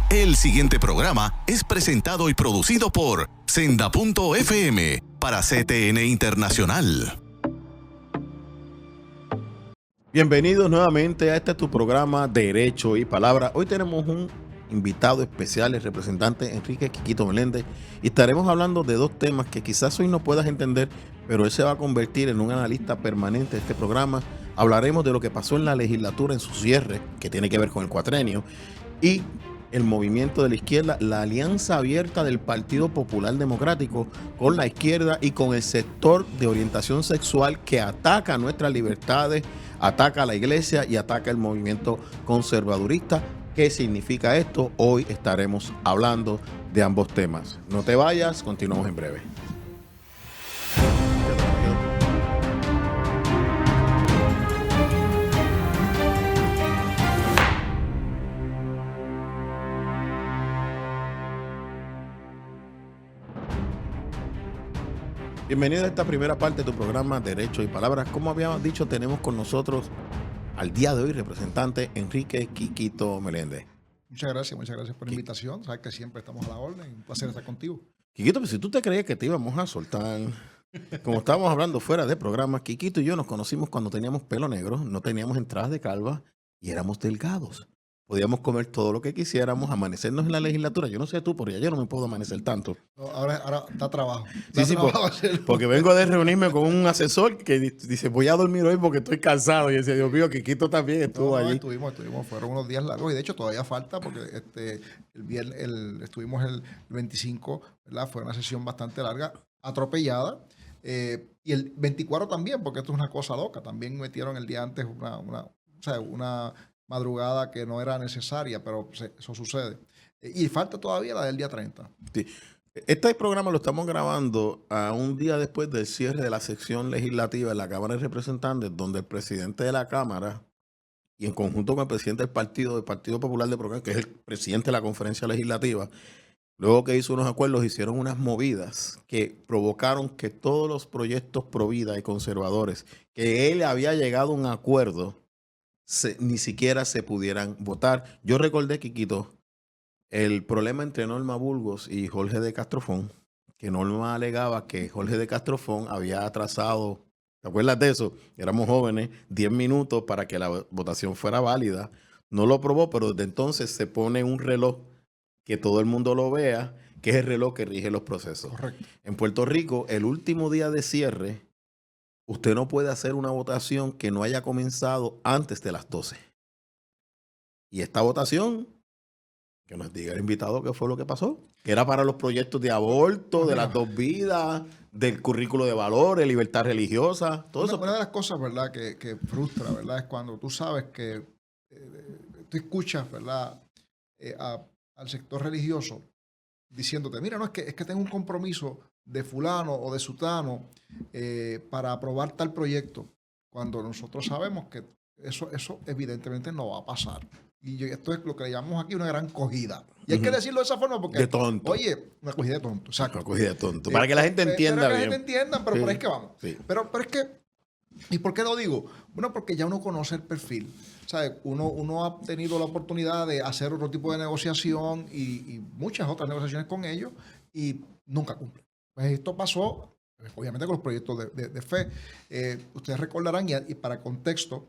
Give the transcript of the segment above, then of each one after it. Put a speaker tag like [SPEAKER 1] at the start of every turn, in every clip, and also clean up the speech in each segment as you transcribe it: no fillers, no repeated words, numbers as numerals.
[SPEAKER 1] El siguiente programa es presentado y producido por Senda.fm para CTN Internacional.
[SPEAKER 2] Bienvenidos nuevamente a este tu programa Derecho y Palabra. Hoy tenemos un invitado especial, el representante Enrique Quiquito Meléndez, y estaremos hablando de dos temas que quizás hoy no puedas entender, pero él se va a convertir en un analista permanente de este programa. Hablaremos de lo que pasó en la legislatura en su cierre, que tiene que ver con el cuatrenio, y el movimiento de la izquierda, la alianza abierta del Partido Popular Democrático con la izquierda y con el sector de orientación sexual que ataca nuestras libertades, ataca a la iglesia y ataca el movimiento conservadurista. ¿Qué significa esto? Hoy estaremos hablando de ambos temas. No te vayas, continuamos en breve. Bienvenido a esta primera parte de tu programa Derecho y Palabras. Como habíamos dicho, tenemos con nosotros al día de hoy representante Enrique Quiquito Meléndez.
[SPEAKER 3] Muchas gracias por la invitación. Sabes que siempre estamos a la orden. Un placer estar contigo.
[SPEAKER 2] Quiquito, pues si tú te creías que te íbamos a soltar, como estábamos hablando fuera de programa, Quiquito y yo nos conocimos cuando teníamos pelo negro, no teníamos entradas de calva y éramos delgados. Podíamos comer todo lo que quisiéramos, amanecernos en la legislatura. Yo no sé tú, pero ya yo no me puedo amanecer tanto.
[SPEAKER 3] No, ahora da trabajo.
[SPEAKER 2] Sí, porque vengo de reunirme con un asesor que dice, voy a dormir hoy porque estoy cansado. Y decía, Dios mío, Quiquito también estuvo allí.
[SPEAKER 3] Estuvimos, fueron unos días largos y de hecho todavía falta porque estuvimos el 25, ¿verdad? Fue una sesión bastante larga, atropellada. Y el 24 también, porque esto es una cosa loca. También metieron el día antes una madrugada que no era necesaria, pero eso sucede. Y falta todavía la del día 30.
[SPEAKER 2] Sí. Este programa lo estamos grabando a un día después del cierre de la sección legislativa en la Cámara de Representantes, donde el presidente de la Cámara y en conjunto con el presidente del Partido Popular de Progreso, que es el presidente de la conferencia legislativa, luego que hizo unos acuerdos, hicieron unas movidas que provocaron que todos los proyectos pro vida y conservadores, que él había llegado a un acuerdo, ni siquiera se pudieran votar. Yo recordé, Quiquito, el problema entre Norma Burgos y Jorge de Castrofón, que Norma alegaba que Jorge de Castrofón había atrasado, ¿te acuerdas de eso? Éramos jóvenes, 10 minutos para que la votación fuera válida. No lo aprobó, pero desde entonces se pone un reloj que todo el mundo lo vea, que es el reloj que rige los procesos.
[SPEAKER 3] Correcto.
[SPEAKER 2] En Puerto Rico, el último día de cierre, usted no puede hacer una votación que no haya comenzado antes de las 12. Y esta votación, que nos diga el invitado qué fue lo que pasó, que era para los proyectos de aborto, de las dos vidas, del currículo de valores, libertad religiosa, todo eso.
[SPEAKER 3] Una de las cosas, ¿verdad?, que frustra, ¿verdad?, es cuando tú sabes que tú escuchas, ¿verdad?, al sector religioso diciéndote, mira, no, es que tengo un compromiso de fulano o de sutano para aprobar tal proyecto, cuando nosotros sabemos que eso evidentemente no va a pasar. Y esto es lo que le llamamos aquí una gran cogida. Y hay que decirlo de esa forma porque,
[SPEAKER 2] de tonto.
[SPEAKER 3] Oye, una cogida de tonto. Exacto.
[SPEAKER 2] Una cogida de tonto. Para que la gente entienda
[SPEAKER 3] para que
[SPEAKER 2] bien.
[SPEAKER 3] la gente entienda, pero
[SPEAKER 2] sí.
[SPEAKER 3] por ahí es que vamos.
[SPEAKER 2] Sí.
[SPEAKER 3] Pero es que, ¿y por qué lo digo? Bueno, porque ya uno conoce el perfil. ¿Sabes? Uno ha tenido la oportunidad de hacer otro tipo de negociación y muchas otras negociaciones con ellos y nunca cumple. Pues esto pasó, obviamente, con los proyectos de fe. Ustedes recordarán, y para contexto,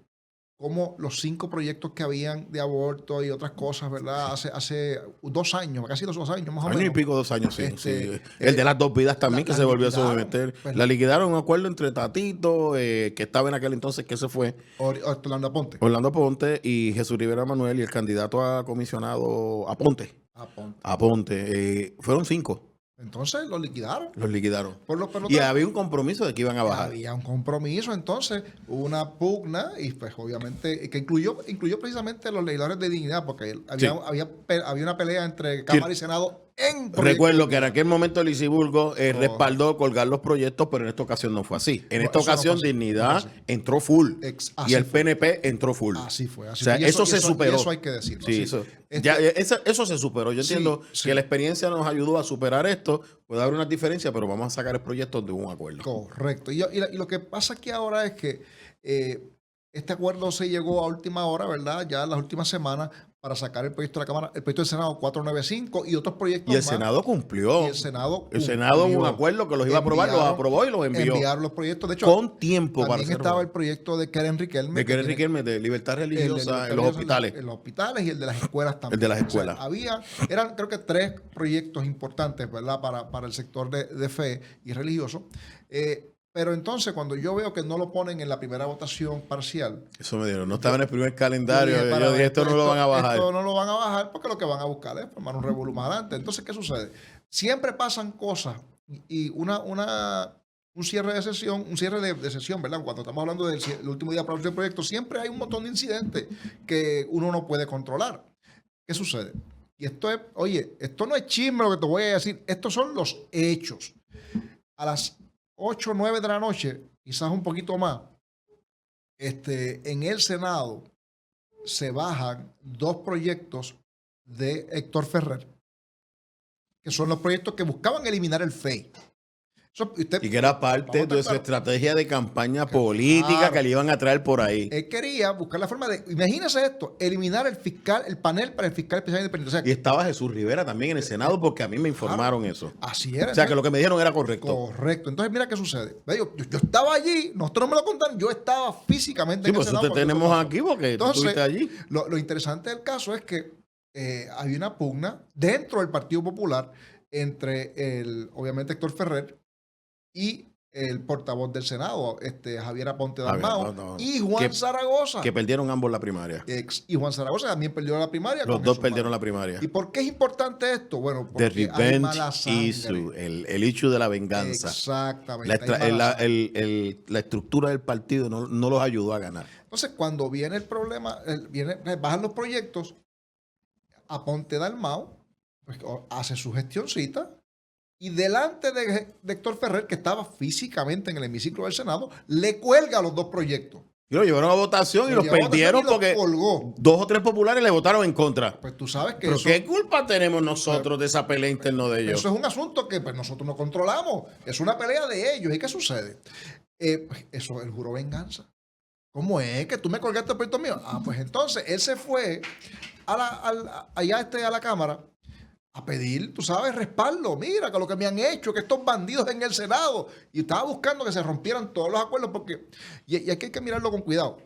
[SPEAKER 3] como los 5 proyectos que habían de aborto y otras cosas, ¿verdad? Hace 2 años, casi 2 años más o menos.
[SPEAKER 2] Año y pico, 2 años, sí. Sí. El de las dos vidas también, que se volvió a someter.
[SPEAKER 3] Pues,
[SPEAKER 2] la liquidaron un acuerdo entre Tatito, que estaba en aquel entonces, que se fue.
[SPEAKER 3] Orlando Aponte.
[SPEAKER 2] Orlando Aponte y Jesús Rivera Manuel y el candidato a comisionado Aponte. Fueron 5.
[SPEAKER 3] Entonces los liquidaron.
[SPEAKER 2] Los liquidaron.
[SPEAKER 3] Y
[SPEAKER 2] había un compromiso de que iban a bajar.
[SPEAKER 3] Había un compromiso, entonces hubo una pugna y pues obviamente que incluyó precisamente los legisladores de dignidad, porque había una pelea entre Cámara y Senado en
[SPEAKER 2] Recuerdo que en aquel momento Lisiburgo respaldó colgar los proyectos, pero en esta ocasión no fue así. En esta ocasión Dignidad entró full y el PNP entró full.
[SPEAKER 3] Así fue.
[SPEAKER 2] O sea, eso se superó.
[SPEAKER 3] Eso hay que decirlo.
[SPEAKER 2] Sí, eso se superó. Yo entiendo que la experiencia nos ayudó a superar esto. Puede haber una diferencia, pero vamos a sacar el proyecto de un acuerdo.
[SPEAKER 3] Correcto. Y lo que pasa aquí ahora es que este acuerdo se llegó a última hora, ¿verdad? Ya en las últimas semanas, para sacar el proyecto de la Cámara, el proyecto del Senado 495 y otros proyectos
[SPEAKER 2] Y el
[SPEAKER 3] más.
[SPEAKER 2] Senado cumplió.
[SPEAKER 3] Y el Senado
[SPEAKER 2] en un acuerdo que los iba a aprobar, los aprobó y los envió.
[SPEAKER 3] Enviaron los proyectos. De hecho,
[SPEAKER 2] con tiempo para
[SPEAKER 3] también estaba el proyecto de Keren Riquelme.
[SPEAKER 2] De libertad religiosa en los hospitales.
[SPEAKER 3] En los hospitales y el de las escuelas también.
[SPEAKER 2] El de las escuelas.
[SPEAKER 3] O sea, eran creo que 3 proyectos importantes, ¿verdad? Para el sector de fe y religioso. Pero entonces, cuando yo veo que no lo ponen en la primera votación parcial.
[SPEAKER 2] Eso me dieron. No estaba en el primer calendario.
[SPEAKER 3] Yo dije,
[SPEAKER 2] esto no lo van a bajar.
[SPEAKER 3] Esto no lo van a bajar porque lo que van a buscar es formar un revolú más adelante. Entonces, ¿qué sucede? Siempre pasan cosas y un cierre de sesión, ¿verdad? Cuando estamos hablando del último día para el proyecto, siempre hay un montón de incidentes que uno no puede controlar. ¿Qué sucede? Y esto es, oye, esto no es chisme lo que te voy a decir, estos son los hechos. A las 8 o 9 de la noche, quizás un poquito más, en el Senado se bajan 2 proyectos de Héctor Ferrer, que son los proyectos que buscaban eliminar el FEI.
[SPEAKER 2] Y que era parte de su estrategia de campaña política que le iban a traer por ahí.
[SPEAKER 3] Él quería buscar la forma de, imagínese esto, eliminar el panel para el fiscal especial independiente. O sea,
[SPEAKER 2] y estaba Jesús Rivera también en el Senado porque a mí me informaron eso.
[SPEAKER 3] Así era.
[SPEAKER 2] O sea, que lo que me dijeron era correcto.
[SPEAKER 3] Correcto. Entonces, mira qué sucede. Yo estaba allí, nosotros no me lo contaron, yo estaba físicamente
[SPEAKER 2] en el Senado. Sí, pues te tenemos aquí porque tú estuviste allí.
[SPEAKER 3] Lo interesante del caso es que hay una pugna dentro del Partido Popular entre obviamente Héctor Ferrer y el portavoz del Senado, Javier Aponte Dalmau, y Juan Zaragoza.
[SPEAKER 2] Que perdieron ambos la primaria.
[SPEAKER 3] Y Juan Zaragoza también perdió la primaria.
[SPEAKER 2] Los dos perdieron la primaria.
[SPEAKER 3] ¿Y por qué es importante esto? Bueno, porque hay mala sangre.
[SPEAKER 2] El issue de la venganza.
[SPEAKER 3] Exactamente.
[SPEAKER 2] La estructura del partido no los ayudó a ganar.
[SPEAKER 3] Entonces, cuando viene el problema, bajan los proyectos, Aponte Dalmau pues, hace su gestioncita. Y delante de Héctor Ferrer, que estaba físicamente en el hemiciclo del Senado, le cuelga los 2 proyectos.
[SPEAKER 2] Y lo llevaron a votación y los perdieron porque 2 o 3 populares le votaron en contra.
[SPEAKER 3] Pues tú sabes que
[SPEAKER 2] ¿Pero qué culpa tenemos nosotros de esa pelea interna de ellos?
[SPEAKER 3] Eso es un asunto que pues, nosotros no controlamos. Es una pelea de ellos. ¿Y qué sucede? Pues, eso, él juró venganza. ¿Cómo es que tú me colgaste el proyecto mío? Pues entonces él se fue allá a la Cámara a pedir, tú sabes, respaldo. Mira, que lo que me han hecho, que estos bandidos en el Senado. Y estaba buscando que se rompieran todos los acuerdos porque, y aquí hay que mirarlo con cuidado.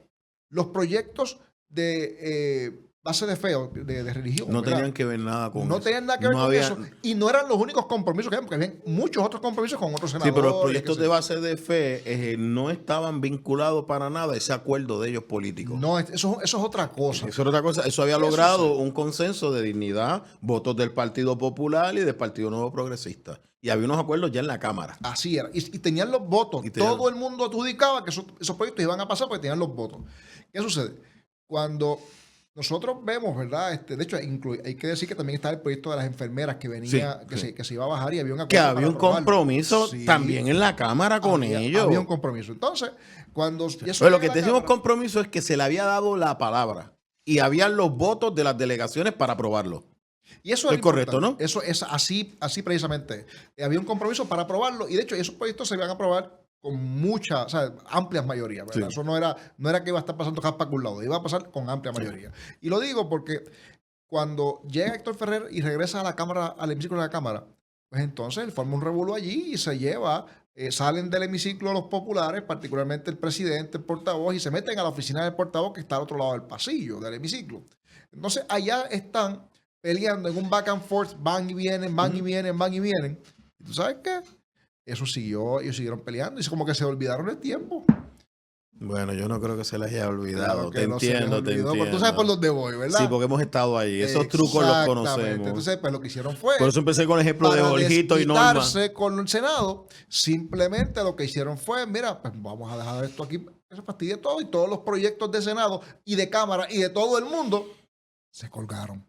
[SPEAKER 3] Los proyectos de base de fe, de religión.
[SPEAKER 2] No tenían que ver nada con eso.
[SPEAKER 3] No tenían nada que ver con eso. Y no eran los únicos compromisos que había, porque había muchos otros compromisos con otros senadores.
[SPEAKER 2] Sí, pero los proyectos de base de fe no estaban vinculados para nada a ese acuerdo de ellos políticos.
[SPEAKER 3] No, eso es otra cosa.
[SPEAKER 2] Eso es otra cosa. Eso había logrado un consenso de dignidad, votos del Partido Popular y del Partido Nuevo Progresista. Y había unos acuerdos ya en la Cámara.
[SPEAKER 3] Así era. Y tenían los votos. Todo el mundo adjudicaba que esos proyectos iban a pasar porque tenían los votos. ¿Qué sucede? Cuando nosotros vemos, ¿verdad? De hecho, hay que decir que también está el proyecto de las enfermeras que venía, que se iba a bajar y había un acuerdo.
[SPEAKER 2] Que había un compromiso también en la Cámara con ellos.
[SPEAKER 3] Había un compromiso. Entonces, cuando...
[SPEAKER 2] Pero lo que decimos compromiso es que se le había dado la palabra y habían los votos de las delegaciones para aprobarlo.
[SPEAKER 3] Y eso es correcto, ¿no? Eso es así precisamente. Había un compromiso para aprobarlo y de hecho esos proyectos se iban a aprobar con mucha, o sea, amplias mayorías, ¿verdad? Sí. Eso no era que iba a estar pasando caspa con un lado, iba a pasar con amplia mayoría. Sí. Y lo digo porque cuando llega Héctor Ferrer y regresa a la Cámara, al hemiciclo de la Cámara, pues entonces él forma un revuelo allí y se lleva, salen del hemiciclo los populares, particularmente el presidente, el portavoz, y se meten a la oficina del portavoz que está al otro lado del pasillo, del hemiciclo. Entonces allá están peleando en un back and forth, van y vienen, van y vienen, van y vienen. ¿Y tú sabes qué? Eso siguió, ellos siguieron peleando y como que se olvidaron el tiempo.
[SPEAKER 2] Bueno, yo no creo que se les haya olvidado. Claro te entiendo.
[SPEAKER 3] Pero tú sabes por dónde voy, ¿verdad?
[SPEAKER 2] Sí, porque hemos estado ahí. Esos trucos los conocemos.
[SPEAKER 3] Entonces, pues lo que hicieron fue...
[SPEAKER 2] Por eso empecé con el ejemplo de Jorgito y Norma.
[SPEAKER 3] Para con el Senado, simplemente lo que hicieron fue, mira, pues vamos a dejar esto aquí, que se fastidie todo y todos los proyectos de Senado y de Cámara y de todo el mundo se colgaron.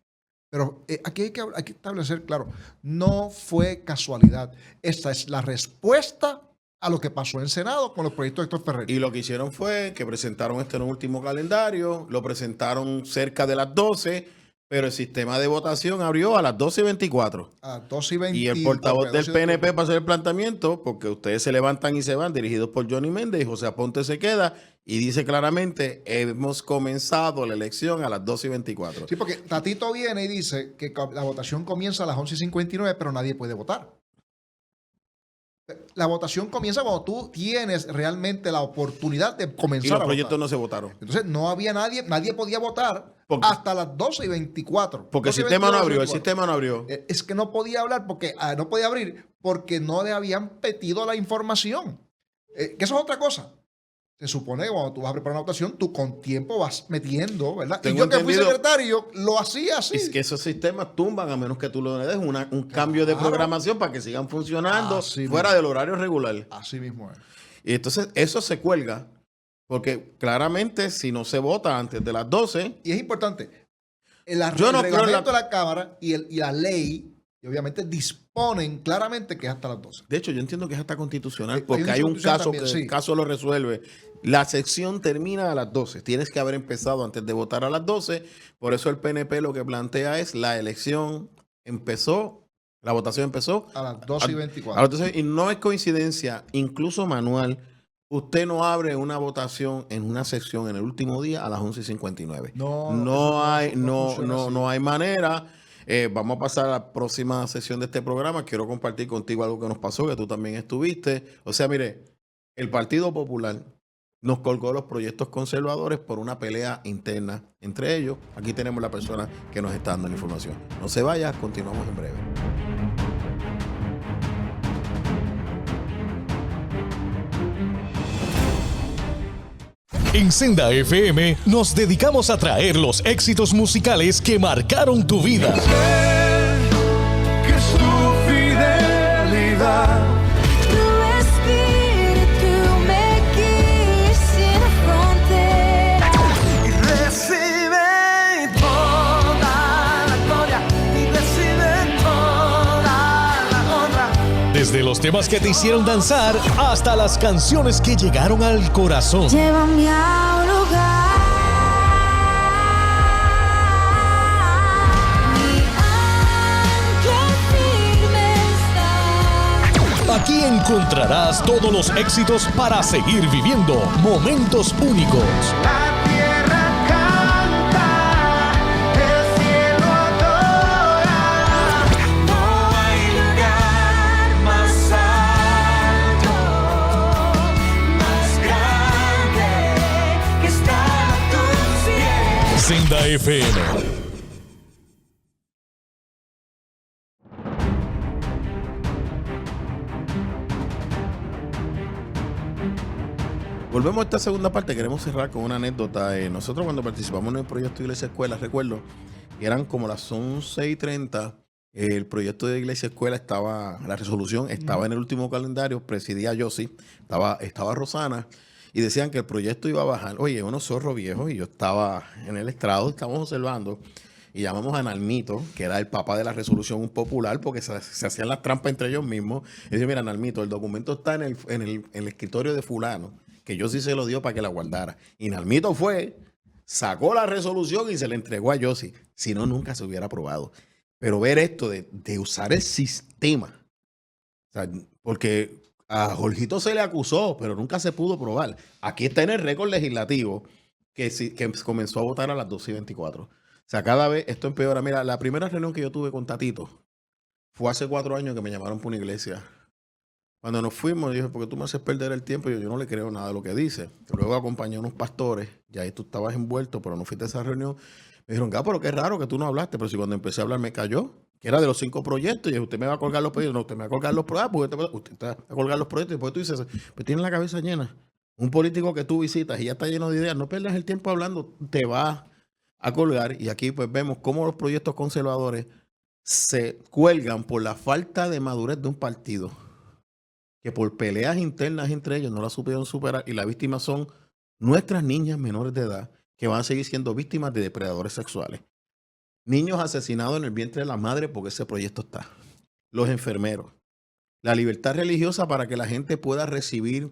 [SPEAKER 3] Pero aquí hay que establecer, claro, no fue casualidad. Esta es la respuesta a lo que pasó en Senado con los proyectos de Héctor Ferrer.
[SPEAKER 2] Y lo que hicieron fue que presentaron este último calendario, lo presentaron cerca de las 12, Pero el sistema de votación abrió a las 12:24.
[SPEAKER 3] A 12:20.
[SPEAKER 2] Y el portavoz del PNP para hacer el planteamiento, porque ustedes se levantan y se van, dirigidos por Johnny Méndez, y José Aponte se queda y dice claramente, hemos comenzado la elección a las 12:24.
[SPEAKER 3] Sí, porque Tatito viene y dice que la votación comienza a las 11:59, pero nadie puede votar. La votación comienza cuando tú tienes realmente la oportunidad de comenzar
[SPEAKER 2] Y los
[SPEAKER 3] a
[SPEAKER 2] proyectos
[SPEAKER 3] votar.
[SPEAKER 2] no se votaron.
[SPEAKER 3] Entonces no había nadie podía votar hasta las 12:24.
[SPEAKER 2] Porque el sistema no abrió, el sistema no abrió.
[SPEAKER 3] Es que no podía hablar porque no podía abrir porque no le habían pedido la información. Que eso es otra cosa. Se supone que cuando tú vas a preparar una votación, tú con tiempo vas metiendo, ¿verdad?
[SPEAKER 2] Tengo
[SPEAKER 3] y yo que fui
[SPEAKER 2] entendido-
[SPEAKER 3] secretario, lo hacía así.
[SPEAKER 2] Es que esos sistemas tumban a menos que tú le des un cambio de programación para que sigan funcionando
[SPEAKER 3] Así
[SPEAKER 2] fuera
[SPEAKER 3] mismo.
[SPEAKER 2] del horario regular.
[SPEAKER 3] Así mismo es.
[SPEAKER 2] Y entonces eso se cuelga, porque claramente si no se vota antes de las 12,
[SPEAKER 3] Y es importante. El
[SPEAKER 2] Yo no creo en
[SPEAKER 3] reglamento de la Cámara y la ley, y obviamente disponen claramente que es hasta las 12.
[SPEAKER 2] de hecho yo entiendo que es hasta constitucional,
[SPEAKER 3] Hay
[SPEAKER 2] porque
[SPEAKER 3] una
[SPEAKER 2] hay un
[SPEAKER 3] constitución
[SPEAKER 2] caso
[SPEAKER 3] también,
[SPEAKER 2] que
[SPEAKER 3] sí.
[SPEAKER 2] el caso lo resuelve. La sección termina a las 12, tienes que haber empezado antes de votar a las 12, por eso el PNP lo que plantea es la elección empezó, la votación empezó
[SPEAKER 3] A las 12:24.
[SPEAKER 2] a las 12, y no es coincidencia, incluso manual, usted no abre una votación en una sección en el último día a las 11:59. No hay manera. Vamos a pasar a la próxima sesión de este programa. Quiero compartir contigo algo que nos pasó, que tú también estuviste. O sea, mire, el Partido Popular nos colgó los proyectos conservadores por una pelea interna entre ellos. Aquí tenemos la persona que nos está dando la información. No se vaya, continuamos en breve.
[SPEAKER 4] En Senda FM nos dedicamos a traer los éxitos musicales que marcaron tu vida.
[SPEAKER 5] Que su fidelidad
[SPEAKER 6] Tu espíritu me guía sin fronteras.
[SPEAKER 5] y recibe toda la gloria y recibe toda la honra.
[SPEAKER 4] Desde los temas que te hicieron danzar hasta las canciones que llegaron al corazón.
[SPEAKER 6] Llévame a un lugar. Mi ancla firme está.
[SPEAKER 4] Aquí encontrarás todos los éxitos para seguir viviendo momentos únicos.
[SPEAKER 5] La tierra canta, el cielo adora. No hay lugar más alto, más grande que estar a tus pies.
[SPEAKER 4] Senda FM.
[SPEAKER 2] Volvemos a esta segunda parte. Queremos cerrar con una anécdota. Nosotros cuando participamos en el proyecto de Iglesia Escuela, recuerdo que eran como las 11:30. El proyecto de Iglesia Escuela estaba, la resolución estaba en el último calendario, presidía Yossi, estaba Rosana, y decían que el proyecto iba a bajar. Oye, unos zorros viejos, y yo estaba en el estrado, estábamos observando, y llamamos a Nalmito, que era el papá de la resolución popular, porque se hacían las trampas entre ellos mismos. Y dice, mira, Nalmito, el documento está en el escritorio de fulano, que yo sí se lo dio para que la guardara. Y Nalmito fue, sacó la resolución y se la entregó a Yossi. Si no, nunca se hubiera aprobado. Pero ver esto de usar el sistema, o sea, porque a Jorgito se le acusó, pero nunca se pudo probar. Aquí está en el récord legislativo que comenzó a votar a las 12:24. O sea, cada vez esto empeora. Mira, la primera reunión que yo tuve con Tatito fue hace 4 años que me llamaron por una iglesia. Cuando nos fuimos, dije, ¿por qué tú me haces perder el tiempo? Yo no le creo nada de lo que dice. Luego acompañé a unos pastores, y ahí tú estabas envuelto, pero no fuiste a esa reunión. Me dijeron, pero qué raro que tú no hablaste. Pero si cuando empecé a hablar me cayó, que era de los 5 proyectos, y usted me va a colgar los proyectos. No, usted me va a colgar los proyectos, porque usted te va a colgar los proyectos. Y después tú dices, pues tienes la cabeza llena. Un político que tú visitas y ya está lleno de ideas, no pierdas el tiempo hablando, te va a colgar. Y aquí pues vemos cómo los proyectos conservadores se cuelgan por la falta de madurez de un partido, que por peleas internas entre ellos no la supieron superar, y las víctimas son nuestras niñas menores de edad que van a seguir siendo víctimas de depredadores sexuales. Niños asesinados en el vientre de la madre porque ese proyecto está. Los enfermeros. La libertad religiosa para que la gente pueda recibir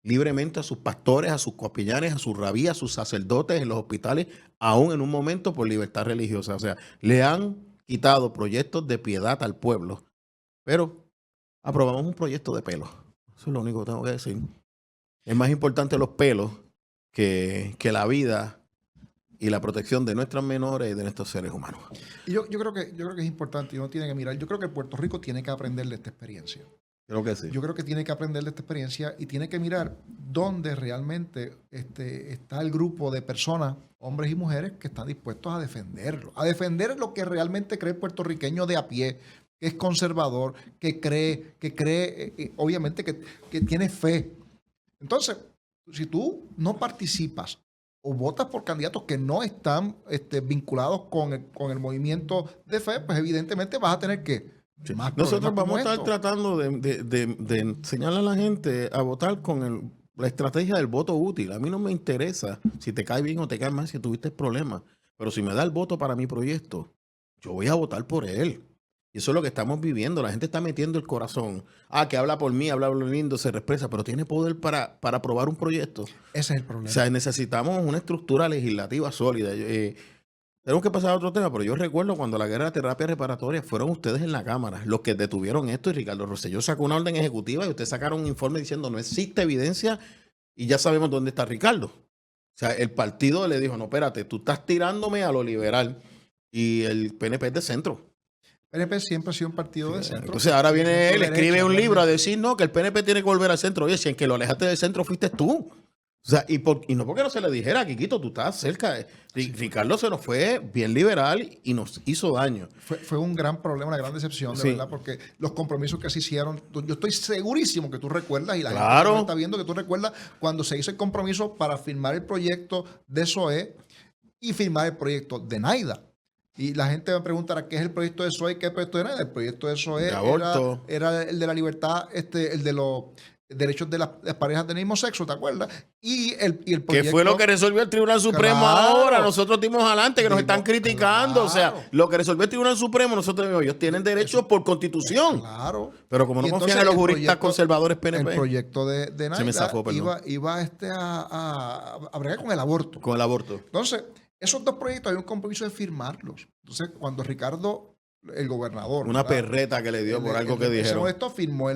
[SPEAKER 2] libremente a sus pastores, a sus capellanes, a sus rabíes, a sus sacerdotes en los hospitales, aún en un momento por libertad religiosa. O sea, le han quitado proyectos de piedad al pueblo, pero aprobamos un proyecto de pelos. Eso es lo único que tengo que decir. Es más importante los pelos que la vida y la protección de nuestras menores y de nuestros seres humanos.
[SPEAKER 3] Y yo creo que es importante y uno tiene que mirar. Yo creo que Puerto Rico tiene que aprender de esta experiencia.
[SPEAKER 2] Creo que sí.
[SPEAKER 3] Yo creo que tiene que aprender de esta experiencia y tiene que mirar dónde realmente está el grupo de personas, hombres y mujeres, que están dispuestos a defenderlo. A defender lo que realmente cree el puertorriqueño de a pie, que es conservador, que cree obviamente, que tiene fe. Entonces, si tú no participas o votas por candidatos que no están vinculados con el movimiento de fe, pues evidentemente vas a tener que...
[SPEAKER 2] Sí.
[SPEAKER 3] más
[SPEAKER 2] Nosotros
[SPEAKER 3] problemas
[SPEAKER 2] vamos a
[SPEAKER 3] como
[SPEAKER 2] estar
[SPEAKER 3] estos.
[SPEAKER 2] tratando de enseñarle a la gente a votar con la estrategia del voto útil. A mí no me interesa si te cae bien o te cae mal, si tuviste problemas. Pero si me da el voto para mi proyecto, yo voy a votar por él. Y eso es lo que estamos viviendo. La gente está metiendo el corazón. Que habla por mí, habla lindo, se expresa, pero tiene poder para aprobar un proyecto.
[SPEAKER 3] Ese es el problema.
[SPEAKER 2] O sea, necesitamos una estructura legislativa sólida. Tenemos que pasar a otro tema, pero yo recuerdo cuando la guerra de terapia reparatoria fueron ustedes en la Cámara los que detuvieron esto y Ricardo Rosselló sacó una orden ejecutiva y ustedes sacaron un informe diciendo no existe evidencia y ya sabemos dónde está Ricardo. O sea, el partido le dijo, no, espérate, tú estás tirándome a lo liberal y el PNP es de centro.
[SPEAKER 3] PNP siempre ha sido un partido de centro.
[SPEAKER 2] Entonces ahora viene él,
[SPEAKER 3] Derecha,
[SPEAKER 2] escribe un libro a
[SPEAKER 3] realmente.
[SPEAKER 2] decir, no, que el PNP tiene que volver al centro. Oye, si en que lo alejaste del centro fuiste tú. O sea, y no porque no se le dijera, Quiquito, tú estás cerca. Ricardo se nos fue bien liberal y nos hizo daño.
[SPEAKER 3] Fue un gran problema, una gran decepción, de
[SPEAKER 2] Sí.
[SPEAKER 3] verdad, porque los compromisos que se hicieron, yo estoy segurísimo que tú recuerdas, y la
[SPEAKER 2] Claro.
[SPEAKER 3] gente que está viendo que tú recuerdas cuando se hizo el compromiso para firmar el proyecto de SOE y firmar el proyecto de NAIDA. Y la gente me preguntará qué es el proyecto de SOE y qué es el proyecto de NAIDA. El proyecto de SOE
[SPEAKER 2] De aborto.
[SPEAKER 3] era el de la libertad, el de los derechos de las parejas del mismo sexo, ¿te acuerdas? Y el proyecto...
[SPEAKER 2] Que fue lo que resolvió el Tribunal Supremo
[SPEAKER 3] Claro.
[SPEAKER 2] ahora. Nosotros dimos adelante que nos
[SPEAKER 3] Dimos-
[SPEAKER 2] están criticando. O sea,
[SPEAKER 3] claro.
[SPEAKER 2] lo que resolvió el Tribunal Supremo, nosotros dijimos, ellos tienen derechos por constitución.
[SPEAKER 3] Claro.
[SPEAKER 2] Pero como no
[SPEAKER 3] Y
[SPEAKER 2] confían
[SPEAKER 3] entonces
[SPEAKER 2] en los
[SPEAKER 3] el
[SPEAKER 2] juristas
[SPEAKER 3] proyecto-
[SPEAKER 2] conservadores PNP,
[SPEAKER 3] El proyecto de
[SPEAKER 2] Se me
[SPEAKER 3] NAIDA
[SPEAKER 2] zafó, perdón.
[SPEAKER 3] iba a bregar con el aborto.
[SPEAKER 2] con el aborto.
[SPEAKER 3] Entonces, esos dos proyectos había un compromiso de firmarlos. Entonces, cuando Ricardo, el gobernador...
[SPEAKER 2] Una
[SPEAKER 3] ¿verdad?
[SPEAKER 2] perreta que le dio por algo que
[SPEAKER 3] Se
[SPEAKER 2] dijeron.
[SPEAKER 3] molestó, firmó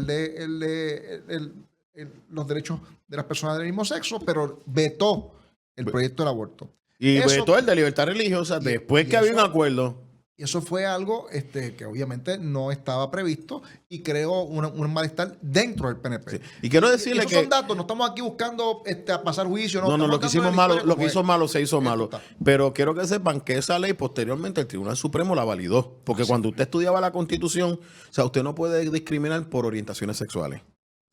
[SPEAKER 3] los derechos de las personas del mismo sexo, pero vetó el proyecto del aborto.
[SPEAKER 2] Y
[SPEAKER 3] Eso-
[SPEAKER 2] vetó el de libertad religiosa
[SPEAKER 3] y-
[SPEAKER 2] después
[SPEAKER 3] y
[SPEAKER 2] que había un
[SPEAKER 3] eso-
[SPEAKER 2] acuerdo.
[SPEAKER 3] Y eso fue algo que obviamente no estaba previsto y creó un malestar dentro del PNP.
[SPEAKER 2] Sí. Y quiero decirle
[SPEAKER 3] esos
[SPEAKER 2] que
[SPEAKER 3] son datos, no estamos aquí buscando a pasar juicio.
[SPEAKER 2] no,
[SPEAKER 3] estamos
[SPEAKER 2] lo que
[SPEAKER 3] dando
[SPEAKER 2] hicimos
[SPEAKER 3] la
[SPEAKER 2] malo,
[SPEAKER 3] historia
[SPEAKER 2] lo
[SPEAKER 3] como
[SPEAKER 2] que hizo
[SPEAKER 3] es.
[SPEAKER 2] malo se hizo
[SPEAKER 3] Esto
[SPEAKER 2] malo.
[SPEAKER 3] está.
[SPEAKER 2] Pero quiero que sepan que esa ley posteriormente el Tribunal Supremo la validó. Porque cuando usted estudiaba la Constitución, o sea, usted no puede discriminar por orientaciones sexuales.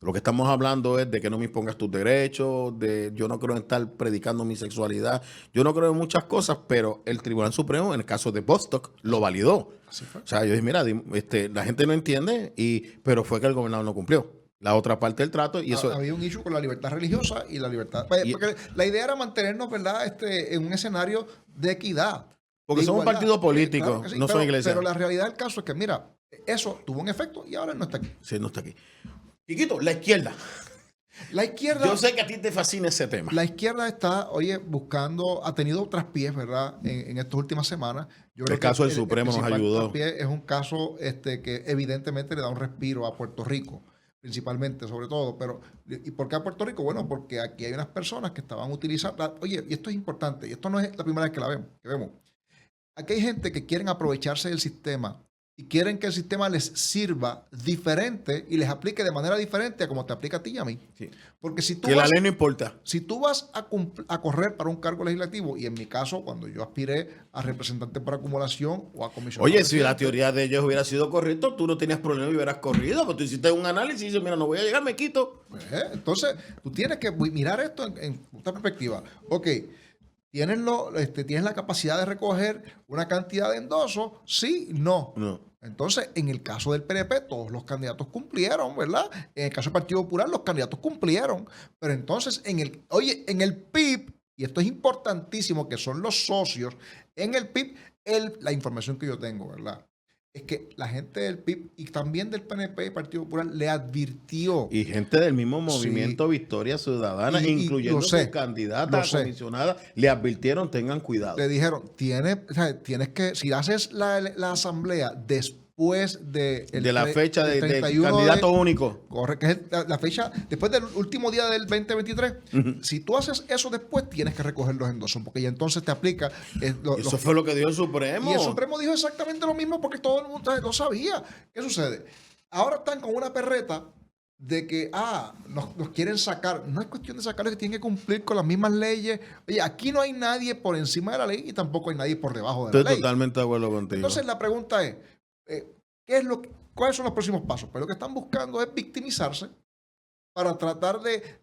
[SPEAKER 2] Lo que estamos hablando es de que no me impongas tus derechos, de yo no creo en estar predicando mi sexualidad. Yo no creo en muchas cosas, pero el Tribunal Supremo, en el caso de Bostock, lo validó.
[SPEAKER 3] Así fue.
[SPEAKER 2] O sea, yo dije, mira, la gente no entiende, pero fue que el gobernador no cumplió. La otra parte del trato y eso...
[SPEAKER 3] Había un issue con la libertad religiosa y la libertad. Pues,
[SPEAKER 2] Y-
[SPEAKER 3] porque la idea era mantenernos, ¿verdad?, en un escenario de equidad.
[SPEAKER 2] Porque
[SPEAKER 3] de
[SPEAKER 2] somos un
[SPEAKER 3] igualdad.
[SPEAKER 2] partido político,
[SPEAKER 3] Claro que sí,
[SPEAKER 2] no
[SPEAKER 3] pero,
[SPEAKER 2] son iglesia.
[SPEAKER 3] Pero la realidad del caso es que, mira, eso tuvo un efecto y ahora no está aquí.
[SPEAKER 2] Sí, no está aquí. Quiquito, la izquierda.
[SPEAKER 3] La izquierda.
[SPEAKER 2] Yo sé que a ti te fascina ese tema.
[SPEAKER 3] La izquierda está, oye, buscando, ha tenido traspiés, ¿verdad?, en estas últimas semanas. Yo
[SPEAKER 2] El caso del Supremo nos
[SPEAKER 3] principal
[SPEAKER 2] ayudó.
[SPEAKER 3] traspié es un caso que evidentemente le da un respiro a Puerto Rico, principalmente, sobre todo. Pero, ¿y por qué a Puerto Rico? Bueno, porque aquí hay unas personas que estaban utilizando, oye, y esto es importante, y esto no es la primera vez que vemos. Aquí hay gente que quieren aprovecharse del sistema y quieren que el sistema les sirva diferente y les aplique de manera diferente a como te aplica a ti y a mí.
[SPEAKER 2] Sí.
[SPEAKER 3] Porque si tú
[SPEAKER 2] Que la
[SPEAKER 3] vas,
[SPEAKER 2] ley no importa.
[SPEAKER 3] si tú vas a correr para un cargo legislativo, y en mi caso, cuando yo aspiré a representante por acumulación o a comisionado
[SPEAKER 2] Oye, si la
[SPEAKER 3] residente,
[SPEAKER 2] teoría de ellos hubiera sido correcta, tú no tenías problema y hubieras corrido. Porque tú hiciste un análisis y dices, mira, no voy a llegar, me quito.
[SPEAKER 3] pues, entonces, tú tienes que mirar esto en esta perspectiva. Ok, ¿tienes la capacidad de recoger una cantidad de endosos? Sí, no.
[SPEAKER 2] No.
[SPEAKER 3] Entonces, en el caso del PNP, todos los candidatos cumplieron, ¿verdad? En el caso del Partido Popular, los candidatos cumplieron. Pero entonces, en el PIB, y esto es importantísimo, que son los socios, en el PIB, la información que yo tengo, ¿verdad? es que la gente del PIB y también del PNP y Partido Popular le advirtió.
[SPEAKER 2] Y gente del mismo
[SPEAKER 3] Sí.
[SPEAKER 2] movimiento Victoria Ciudadana,
[SPEAKER 3] Y
[SPEAKER 2] incluyendo
[SPEAKER 3] lo sé,
[SPEAKER 2] su candidata
[SPEAKER 3] lo
[SPEAKER 2] a
[SPEAKER 3] sé.
[SPEAKER 2] comisionada, le advirtieron, tengan cuidado.
[SPEAKER 3] Le dijeron, tienes que, si haces la asamblea después de
[SPEAKER 2] La fecha
[SPEAKER 3] del
[SPEAKER 2] del
[SPEAKER 3] 31
[SPEAKER 2] candidato único.
[SPEAKER 3] Corre, que es la fecha después del último día del 2023. Si tú haces eso después, tienes que recoger los endosos, porque ya entonces te aplica.
[SPEAKER 2] Eso fue lo que dijo el Supremo.
[SPEAKER 3] Y el Supremo dijo exactamente lo mismo porque todo el mundo lo sabía. ¿Qué sucede? Ahora están con una perreta de que, nos quieren sacar. No es cuestión de sacarlos, que tienen que cumplir con las mismas leyes. Oye, aquí no hay nadie por encima de la ley y tampoco hay nadie por debajo de
[SPEAKER 2] Estoy
[SPEAKER 3] la ley.
[SPEAKER 2] totalmente de acuerdo contigo.
[SPEAKER 3] Entonces la pregunta es, ¿cuáles son los próximos pasos? Pues lo que están buscando es victimizarse para tratar de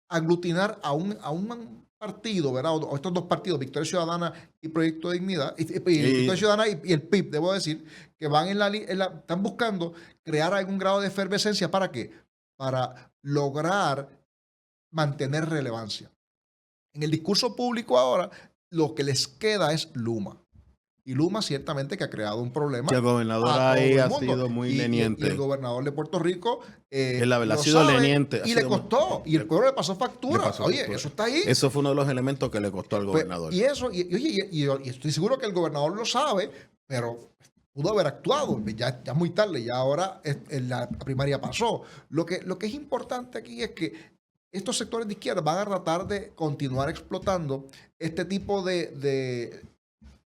[SPEAKER 3] aglutinar a un partido, ¿verdad? O estos dos partidos, Victoria Ciudadana y Proyecto de Dignidad, Victoria Ciudadana y el PIB, debo decir, que van están buscando crear algún grado de efervescencia. ¿Para qué? Para lograr mantener relevancia. En el discurso público ahora, lo que les queda es Luma. Y Luma ciertamente que ha creado un problema.
[SPEAKER 2] Que el gobernador
[SPEAKER 3] a todo
[SPEAKER 2] ahí
[SPEAKER 3] el
[SPEAKER 2] ha
[SPEAKER 3] mundo.
[SPEAKER 2] sido muy
[SPEAKER 3] Y
[SPEAKER 2] leniente.
[SPEAKER 3] el gobernador de Puerto Rico
[SPEAKER 2] La verdad,
[SPEAKER 3] lo
[SPEAKER 2] ha sido
[SPEAKER 3] sabe,
[SPEAKER 2] leniente.
[SPEAKER 3] Y le costó. Y el pueblo le pasó factura.
[SPEAKER 2] Le pasó
[SPEAKER 3] Oye,
[SPEAKER 2] factura.
[SPEAKER 3] eso está ahí.
[SPEAKER 2] Eso fue uno de los elementos que le costó al
[SPEAKER 3] Pues,
[SPEAKER 2] gobernador.
[SPEAKER 3] y estoy seguro que el gobernador lo sabe, pero pudo haber actuado. Ya es muy tarde, ya ahora la primaria pasó. Lo que es importante aquí es que estos sectores de izquierda van a tratar de continuar explotando este tipo de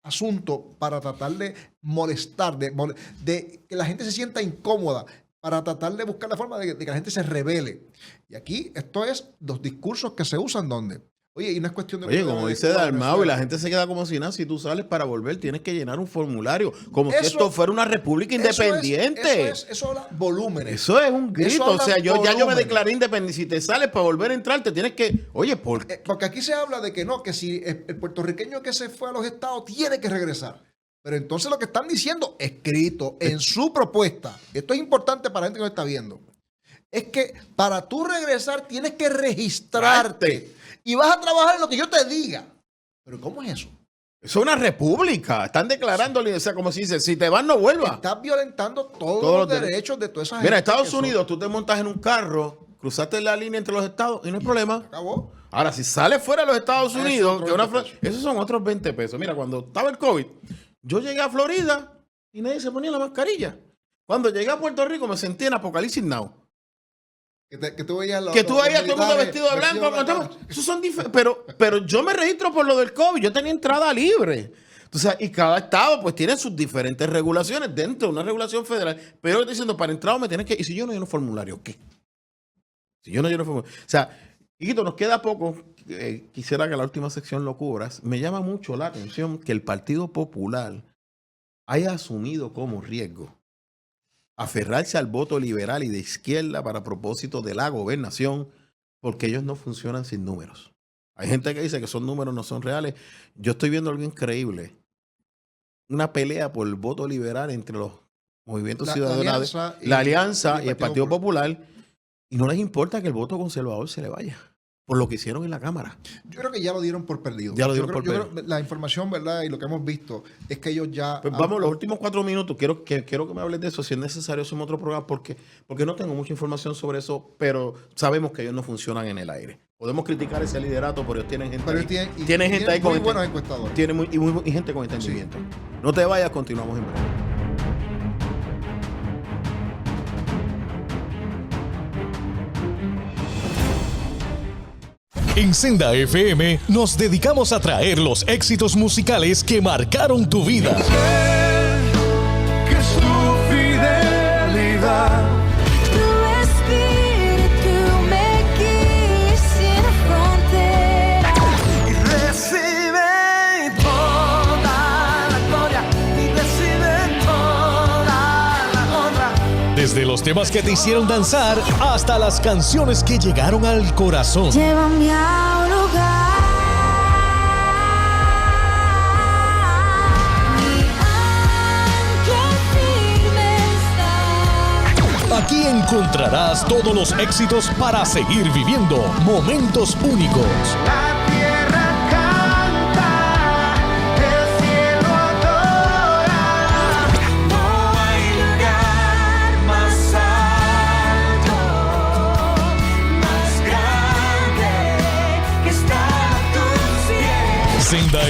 [SPEAKER 3] asunto para tratar de molestar, de que la gente se sienta incómoda, para tratar de buscar la forma de que la gente se rebele. Y aquí esto es los discursos que se usan donde. Oye, y no es cuestión de...
[SPEAKER 2] Oye, como dice Dalmau, y la gente se queda como si nada. Si tú sales para volver, tienes que llenar un formulario. Como si esto fuera una república independiente.
[SPEAKER 3] Eso habla volúmenes.
[SPEAKER 2] Eso es un grito.
[SPEAKER 3] habla
[SPEAKER 2] O sea, ya yo me
[SPEAKER 3] volúmenes.
[SPEAKER 2] declaré independiente. Si te sales para volver a entrar, te tienes que... Oye, ¿por qué?
[SPEAKER 3] Porque aquí se habla de que no, que si el puertorriqueño que se fue a los estados tiene que regresar. Pero entonces lo que están diciendo, escrito en su propuesta, esto es importante para la gente que nos está viendo, es que para tú regresar tienes que registrarte y vas a trabajar en lo que yo te diga. Pero ¿cómo es eso?
[SPEAKER 2] Eso es una república. Están declarando, o sea, como si dice, si te vas, no vuelvas.
[SPEAKER 3] Estás violentando todos
[SPEAKER 2] Todos
[SPEAKER 3] los
[SPEAKER 2] los
[SPEAKER 3] derechos de toda esa gente.
[SPEAKER 2] Mira, Estados
[SPEAKER 3] que son-
[SPEAKER 2] Unidos, tú te montas en un carro, cruzaste la línea entre los estados y no hay problema.
[SPEAKER 3] Acabó.
[SPEAKER 2] Ahora, si sales fuera de los Estados
[SPEAKER 3] Eso
[SPEAKER 2] Unidos,
[SPEAKER 3] otros
[SPEAKER 2] que una
[SPEAKER 3] 20 pesos.
[SPEAKER 2] esos son otros 20 pesos. Mira, cuando estaba el COVID, yo llegué a Florida y nadie se ponía la mascarilla. Cuando llegué a Puerto Rico me sentí en Apocalipsis Now.
[SPEAKER 3] Que tú veías
[SPEAKER 2] Que tú veías todo el mundo
[SPEAKER 3] militares
[SPEAKER 2] vestido de blanco.
[SPEAKER 3] vestidos
[SPEAKER 2] Esos son pero yo me registro por lo del COVID. Yo tenía entrada libre. Entonces, y cada estado pues tiene sus diferentes regulaciones dentro de una regulación federal. Pero estoy diciendo, para entrar me tienes que... ¿Y si yo no lleno formulario, qué? Si yo no lleno formulario... O sea, Higuito, nos queda poco. Quisiera que la última sección lo cubras. Me llama mucho la atención que el Partido Popular haya asumido como riesgo aferrarse al voto liberal y de izquierda para propósito de la gobernación, porque ellos no funcionan sin números. Hay gente que dice que esos números no son reales. Yo estoy viendo algo increíble. Una pelea por el voto liberal entre los movimientos ciudadanos, la Alianza y el Partido Popular, y no les importa que el voto conservador se le vaya, por lo que hicieron en la Cámara.
[SPEAKER 3] Yo creo que ya lo dieron por perdido.
[SPEAKER 2] Ya lo dieron por
[SPEAKER 3] Yo
[SPEAKER 2] perdido.
[SPEAKER 3] creo que la información, ¿verdad? Y lo que hemos visto es que ellos ya...
[SPEAKER 2] Pues vamos, los últimos 4 minutos, quiero que me hables de eso. Si es necesario, hacemos otro programa, porque no tengo mucha información sobre eso, pero sabemos que ellos no funcionan en el aire. Podemos criticar ese liderato, pero ellos tienen gente
[SPEAKER 3] Pero
[SPEAKER 2] ahí.
[SPEAKER 3] ellos
[SPEAKER 2] Tienen gente ahí con
[SPEAKER 3] muy buenos encuestadores.
[SPEAKER 2] y gente con entendimiento. No te vayas, continuamos en breve.
[SPEAKER 4] En Senda FM nos dedicamos a traer los éxitos musicales que marcaron tu vida.
[SPEAKER 5] Que su fidelidad
[SPEAKER 6] Tu espíritu me guía sin frontera.
[SPEAKER 5] y recibe toda la gloria y recibe toda la honra.
[SPEAKER 4] Desde los temas que te hicieron danzar hasta las canciones que llegaron al corazón.
[SPEAKER 6] Llévame a un lugar. Mi ancla firme está.
[SPEAKER 4] Aquí encontrarás todos los éxitos para seguir viviendo momentos únicos.
[SPEAKER 5] La tierra canta, el cielo adora.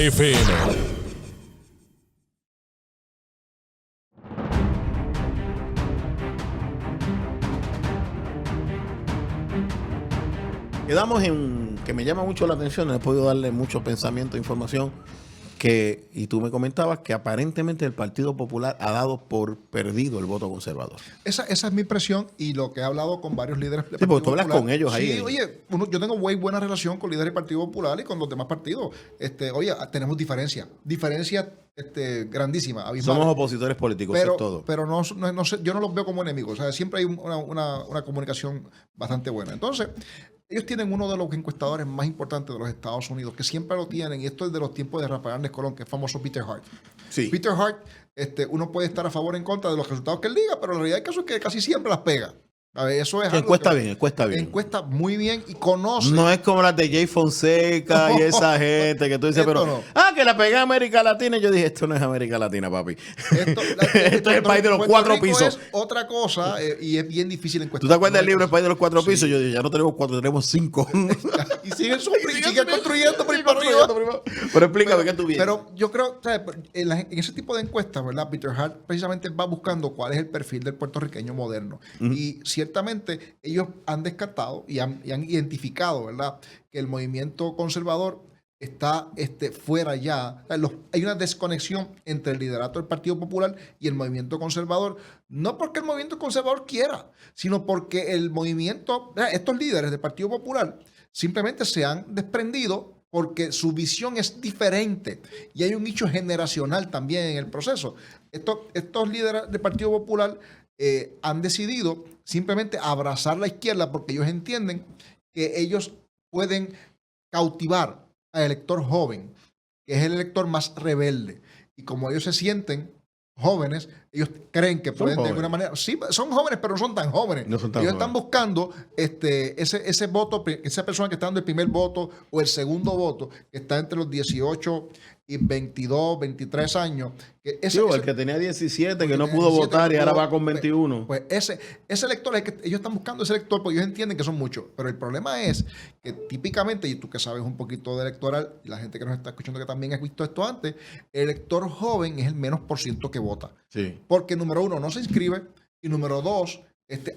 [SPEAKER 4] FM.
[SPEAKER 2] Quedamos en que me llama mucho la atención, no he podido darle mucho pensamiento e información, y tú me comentabas que aparentemente el Partido Popular ha dado por perdido el voto conservador.
[SPEAKER 3] Esa es mi impresión y lo que he hablado con varios líderes del
[SPEAKER 2] Sí, porque tú
[SPEAKER 3] Partido
[SPEAKER 2] hablas
[SPEAKER 3] Popular.
[SPEAKER 2] con ellos ahí.
[SPEAKER 3] Sí, oye, yo tengo muy buena relación con líderes del Partido Popular y con los demás partidos. Oye, tenemos diferencias grandísimas, abismales.
[SPEAKER 2] Somos opositores políticos, eso es todo.
[SPEAKER 3] Pero no sé, yo no los veo como enemigos. O sea, siempre hay una comunicación bastante buena. Entonces, ellos tienen uno de los encuestadores más importantes de los Estados Unidos, que siempre lo tienen, y esto es de los tiempos de Rafael Hernández Colón, que es famoso Peter Hart.
[SPEAKER 2] Sí.
[SPEAKER 3] Peter Hart, uno puede estar a favor o en contra de los resultados que él diga, pero la realidad del caso es que casi siempre las pega. A ver, eso es
[SPEAKER 2] Que
[SPEAKER 3] algo
[SPEAKER 2] encuesta
[SPEAKER 3] que-
[SPEAKER 2] bien, encuesta bien.
[SPEAKER 3] Encuesta muy bien y conoce.
[SPEAKER 2] No es como las de Jay Fonseca y esa gente que tú dices,
[SPEAKER 3] Esto
[SPEAKER 2] pero.
[SPEAKER 3] no.
[SPEAKER 2] Que la pegué a América Latina. Y yo dije, esto no es América Latina, papi.
[SPEAKER 3] Esto
[SPEAKER 2] Esto es el país de los
[SPEAKER 3] Puerto
[SPEAKER 2] 4
[SPEAKER 3] Rico
[SPEAKER 2] pisos.
[SPEAKER 3] Es otra cosa y es bien difícil encuestar.
[SPEAKER 2] ¿Tú te acuerdas del libro El país de los 4
[SPEAKER 3] Sí.
[SPEAKER 2] pisos? Yo dije, ya no tenemos 4, tenemos 5.
[SPEAKER 3] Y siguen construyendo por ahí para arriba.
[SPEAKER 2] Pero explícame qué tú vienes.
[SPEAKER 3] Pero yo creo, ¿sabes? En ese tipo de encuestas, ¿verdad? Peter Hart precisamente va buscando cuál es el perfil del puertorriqueño moderno. Y ciertamente ellos han descartado y han identificado, ¿verdad? Que el movimiento conservador está fuera ya. O sea, hay una desconexión entre el liderato del Partido Popular y el movimiento conservador. No porque el movimiento conservador quiera, sino porque el movimiento, estos líderes del Partido Popular simplemente se han desprendido porque su visión es diferente y hay un hecho generacional también en el proceso. Estos líderes del Partido Popular han decidido simplemente abrazar la izquierda porque ellos entienden que ellos pueden cautivar al elector joven, que es el elector más rebelde. Y como ellos se sienten jóvenes, ellos creen que pueden de alguna manera... Sí, son jóvenes, pero no son tan jóvenes.
[SPEAKER 2] No son tan
[SPEAKER 3] ellos
[SPEAKER 2] jóvenes.
[SPEAKER 3] están buscando ese voto, esa persona que está dando el primer voto o el segundo voto, que está entre los 18 y 22, 23 años. Que
[SPEAKER 2] Sí, o el que tenía 17, que no
[SPEAKER 3] tenía
[SPEAKER 2] pudo
[SPEAKER 3] 17,
[SPEAKER 2] votar y
[SPEAKER 3] no
[SPEAKER 2] ahora
[SPEAKER 3] pudo-
[SPEAKER 2] va con 21.
[SPEAKER 3] Pues ese elector es que ellos están buscando ese elector porque ellos entienden que son muchos. Pero el problema es que típicamente, y tú que sabes un poquito de electoral, y la gente que nos está escuchando que también ha visto esto antes, el elector joven es el menos por ciento que vota.
[SPEAKER 2] Sí.
[SPEAKER 3] Porque número uno, no se inscribe, y número dos,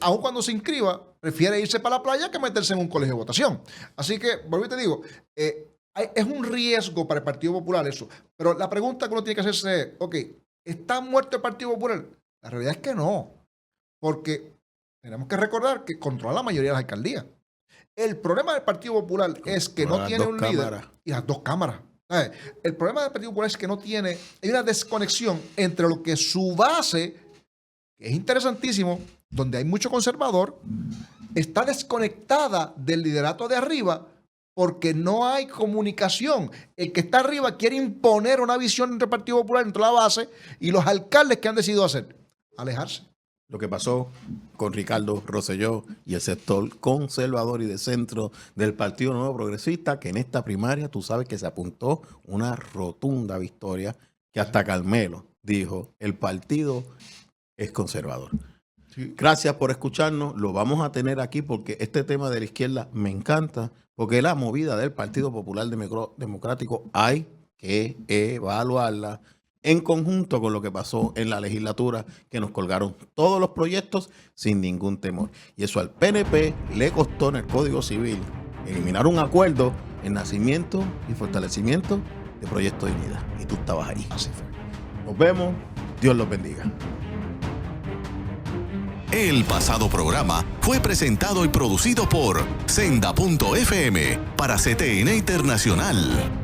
[SPEAKER 3] aun cuando se inscriba, prefiere irse para la playa que meterse en un colegio de votación. Así que, vuelvo y te digo, es un riesgo para el Partido Popular eso. Pero la pregunta que uno tiene que hacerse es, ok, ¿está muerto el Partido Popular? La realidad es que no. Porque tenemos que recordar que controla la mayoría de las alcaldías. El problema del Partido Popular es que no
[SPEAKER 2] Las
[SPEAKER 3] tiene
[SPEAKER 2] dos
[SPEAKER 3] un
[SPEAKER 2] cámaras.
[SPEAKER 3] líder. Y las dos cámaras. ¿Sabes? El problema del Partido Popular es que no tiene... Hay una desconexión entre lo que su base, que es interesantísimo, donde hay mucho conservador, está desconectada del liderato de arriba porque no hay comunicación. El que está arriba quiere imponer una visión entre el Partido Popular, entre la base, y los alcaldes que han decidido hacer, alejarse.
[SPEAKER 2] Lo que pasó con Ricardo Rosselló y el sector conservador y de centro del Partido Nuevo Progresista, que en esta primaria tú sabes que se apuntó una rotunda victoria, que hasta Carmelo dijo, el partido es conservador. Gracias por escucharnos, lo vamos a tener aquí porque este tema de la izquierda me encanta, porque la movida del Partido Popular Democrático hay que evaluarla en conjunto con lo que pasó en la legislatura, que nos colgaron todos los proyectos sin ningún temor. Y eso al PNP le costó en el Código Civil eliminar un acuerdo en nacimiento y fortalecimiento de Proyecto de Dignidad. Y tú estabas ahí.
[SPEAKER 3] Así fue.
[SPEAKER 2] Nos vemos. Dios los bendiga.
[SPEAKER 1] El pasado programa fue presentado y producido por Senda.fm para CTN Internacional.